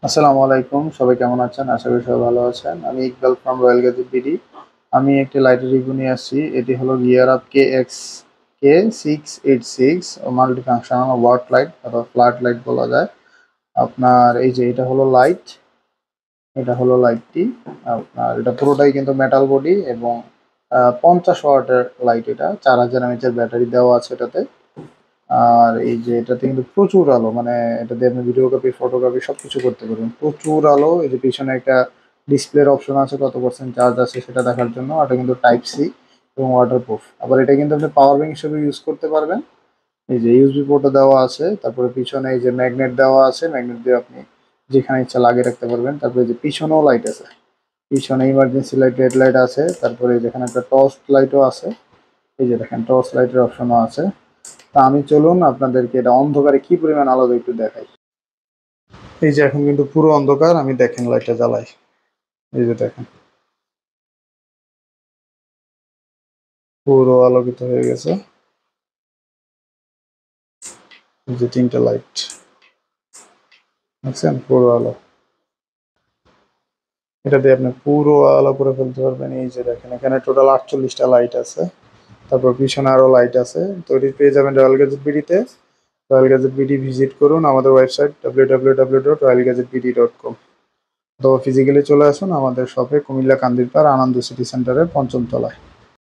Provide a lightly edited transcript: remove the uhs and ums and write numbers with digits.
আসসালামু আলাইকুম, সবাই কেমন আছেন? আশা করি সবাই ভালো আছেন। আমি Iqbal from Royal gadget BD. আমি একটি লাইটের রিভিউ নিয়ে আসছি। এটি হলো gear up KX686 multi functional ward light অথবা ফ্লাড লাইট বলা যায়। আপনার এই যে এটা হলো লাইট, এটা হলো লাইটটি। আপনার এটা পুরোটাই কিন্তু মেটাল বডি এবং 50 ওয়াটের লাইট। এটা 4000 mAh ব্যাটারি দেওয়া আছে এটাতে। আর এই যে এটাতে কিন্তু প্রচুর আলো, মানে এটা দিয়ে আপনি ভিডিওগ্রাফি, ফটোগ্রাফি সবকিছু করতে পারবেন। প্রচুর আলো। এই যে পিছনে একটা ডিসপ্লের অপশন আছে, কত পার্সেন্ট চার্জ আছে সেটা দেখার জন্য। এটা কিন্তু টাইপ সি এবং ওয়াটারপ্রুফ। আবার এটা কিন্তু আপনি পাওয়ার ব্যাংক হিসেবে ইউজ করতে পারবেন। এই যে ইউএসবি পোর্টও দেওয়া আছে। তারপরে পিছনে এই যে ম্যাগনেট দেওয়া আছে, ম্যাগনেট দিয়ে আপনি যেখানে ইচ্ছা লাগিয়ে রাখতে পারবেন। তারপরে যে পিছনেও লাইট আছে, পিছনে ইমার্জেন্সি লাইট, রেড লাইট আছে। তারপরে যেখানে একটা টর্চ লাইটও আছে, এই যে দেখেন টর্চ লাইটের অপশনও আছে। তা আমি চলুন আপনাদেরকে এটা অন্ধকারে কি পরিমাণ আলো দেয় একটু দেখাই। এই যে এখন কিন্তু পুরো অন্ধকার, আমি দেখেন লাইটটা জ্বালাই। এই যে দেখেন পুরো আলোকিত হয়ে গেছে। এই যে তিনটা লাইট দেখছেন, পুরো আলো। এটা দিয়ে আপনি পুরো আলো করে ফেলতে পারবেন। এই যে দেখেন এখানে টোটাল 48টা লাইট আছে। তারপর পিছনে আরো লাইট আছে। তো এটি পেয়ে যাবেন রয়্যাল গ্যাজেট বিডিতে। রয়্যাল গ্যাজেট বিডি ভিজিট করুন আমাদের ওয়েবসাইট www.royalgadgetbd.com, অথবা ফিজিক্যালি চলে আসুন আমাদের শপে, কুমিল্লা কান্দিরপাড় আনন্দ সিটি সেন্টারের ৫ম তলায়।